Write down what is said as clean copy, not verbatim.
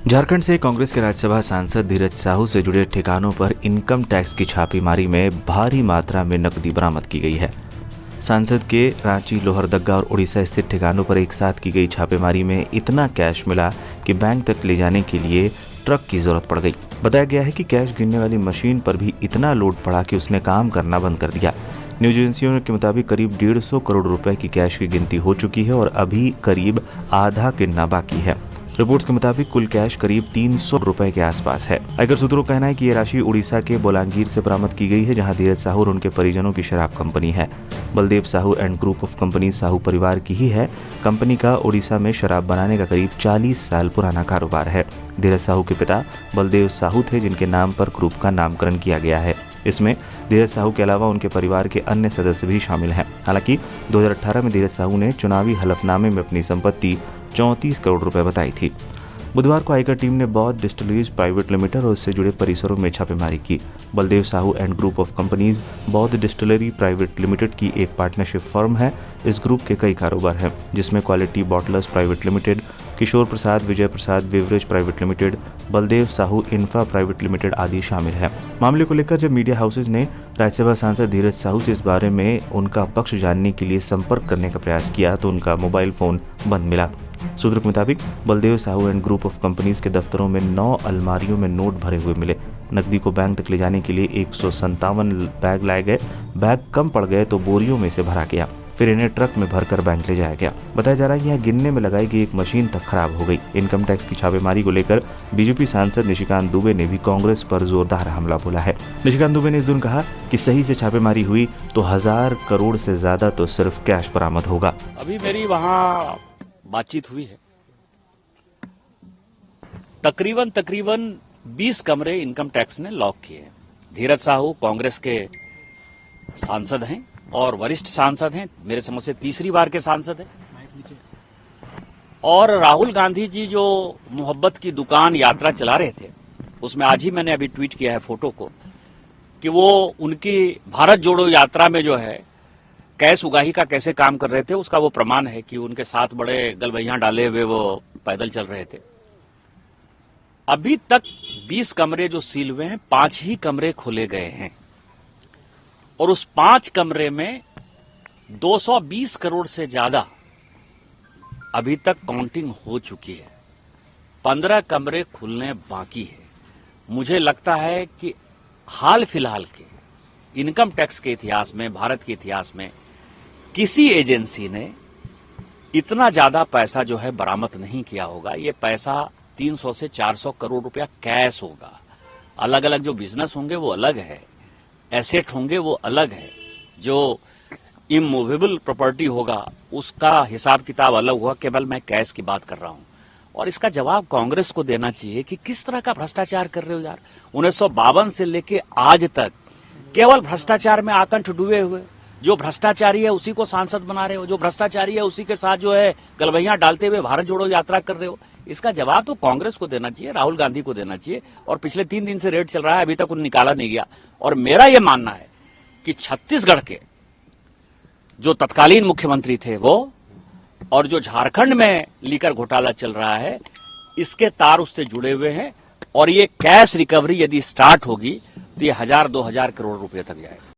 झारखंड से कांग्रेस के राज्यसभा सांसद धीरज साहू से जुड़े ठिकानों पर इनकम टैक्स की छापेमारी में भारी मात्रा में नकदी बरामद की गई है। सांसद के रांची, लोहरदगा और उड़ीसा स्थित ठिकानों पर एक साथ की गई छापेमारी में इतना कैश मिला कि बैंक तक ले जाने के लिए ट्रक की जरूरत पड़ गई। बताया गया है कि कैश गिनने वाली मशीन पर भी इतना लोड पड़ा कि उसने काम करना बंद कर दिया। न्यूज एजेंसियों के मुताबिक करीब 150 करोड़ रुपए की कैश की गिनती हो चुकी है और अभी करीब आधा गिनना बाकी है। रिपोर्ट्स के मुताबिक कुल कैश करीब 300 रुपए के आसपास है। आयकर सूत्रों का कहना है कि ये राशि उड़ीसा के बोलांगीर से बरामद की गई है, जहां धीरज साहू और उनके परिजनों की शराब कंपनी है। Baldev Sahu and group of company Sahu परिवार की ही है। कंपनी का उड़ीसा में शराब बनाने का करीब 40 साल पुराना कारोबार है। धीरज साहू के पिता बलदेव साहू थे, जिनके नाम पर ग्रुप का नामकरण किया गया है। इसमें धीरज साहू के अलावा उनके परिवार के अन्य सदस्य भी शामिल हैं। हालांकि 2018 में धीरज साहू ने चुनावी हलफनामे में अपनी संपत्ति 34 करोड़ रुपए बताई थी। बुधवार को आयकर टीम ने बौद्ध डिस्टिलरीज प्राइवेट लिमिटेड और उससे जुड़े परिसरों में छापेमारी की। Baldev Sahu and group of companies बौद्ध डिस्टिलरी प्राइवेट लिमिटेड की एक पार्टनरशिप फर्म है। इस ग्रुप के कई कारोबार हैं, जिसमें quality bottlers private limited, Kishore Prasad Vijay Prasad beverage private limited, Baldev Sahu infra private limited आदि शामिल है। मामले को लेकर जब मीडिया हाउसेज ने राज्यसभा सांसद धीरज साहू से इस बारे में उनका पक्ष जानने के लिए संपर्क करने का प्रयास किया तो उनका मोबाइल फोन बंद मिला। सूत्रों के मुताबिक Baldev Sahu and group of companies के दफ्तरों में 9 अलमारियों में नोट भरे हुए मिले। नकदी को बैंक तक ले जाने के लिए 157 बैग लाए गए। बैग कम पड़ गए तो बोरियों में से भरा गया, फिर इन्हें ट्रक में भरकर बैंक ले जाया गया। बताया जा रहा है कि यहाँ गिनने में लगाई गई एक मशीन तक खराब हो गई। इनकम टैक्स की छापेमारी को लेकर बीजेपी सांसद निशिकांत दुबे ने भी कांग्रेस पर जोरदार हमला बोला है। निशिकांत दुबे ने इस दिन कहा कि सही से छापेमारी हुई तो 1000 करोड़ से ज्यादा तो सिर्फ कैश बरामद होगा। अभी मेरी वहाँ बातचीत हुई है। तकरीबन 20 कमरे इनकम टैक्स ने लॉक किए हैं। धीरज साहू कांग्रेस के सांसद हैं और वरिष्ठ सांसद हैं, मेरे समझ से तीसरी बार के सांसद हैं। और राहुल गांधी जी जो मोहब्बत की दुकान यात्रा चला रहे थे, उसमें आज ही मैंने अभी ट्वीट किया है फोटो को कि वो उनकी भारत जोड़ो यात्रा में जो है कैश उगाही का कैसे काम कर रहे थे, उसका वो प्रमाण है कि उनके साथ बड़े गलबैया डाले हुए वो पैदल चल रहे थे। अभी तक 20 कमरे जो सील हुए हैं, 5 ही कमरे खोले गए हैं और उस 5 कमरे में 220 करोड़ से ज्यादा अभी तक काउंटिंग हो चुकी है। 15 कमरे खुलने बाकी है। मुझे लगता है कि हाल फिलहाल के इनकम टैक्स के इतिहास में, भारत के इतिहास में किसी एजेंसी ने इतना ज्यादा पैसा जो है बरामद नहीं किया होगा। ये पैसा 300 से 400 करोड़ रुपया कैश होगा। अलग अलग जो बिजनेस होंगे वो अलग है, एसेट होंगे वो अलग है, जो इमूवेबल प्रॉपर्टी होगा उसका हिसाब किताब अलग होगा। केवल मैं कैश की बात कर रहा हूं और इसका जवाब कांग्रेस को देना चाहिए कि किस तरह का भ्रष्टाचार कर रहे हो यार। 1952 से लेके आज तक केवल भ्रष्टाचार में आकंठ डूबे हुए, जो भ्रष्टाचारी है उसी को सांसद बना रहे हो, जो भ्रष्टाचारी है उसी के साथ जो है गलबैया डालते हुए भारत जोड़ो यात्रा कर रहे हो। इसका जवाब तो कांग्रेस को देना चाहिए, राहुल गांधी को देना चाहिए। और पिछले 3 दिन से रेड चल रहा है, अभी तक उन्हें निकाला नहीं गया। और मेरा यह मानना है कि छत्तीसगढ़ के जो तत्कालीन मुख्यमंत्री थे वो, और जो झारखंड में लीकर घोटाला चल रहा है, इसके तार उससे जुड़े हुए हैं। और ये कैश रिकवरी यदि स्टार्ट होगी तो ये 1000-2000 करोड़ रुपए तक जाएगा।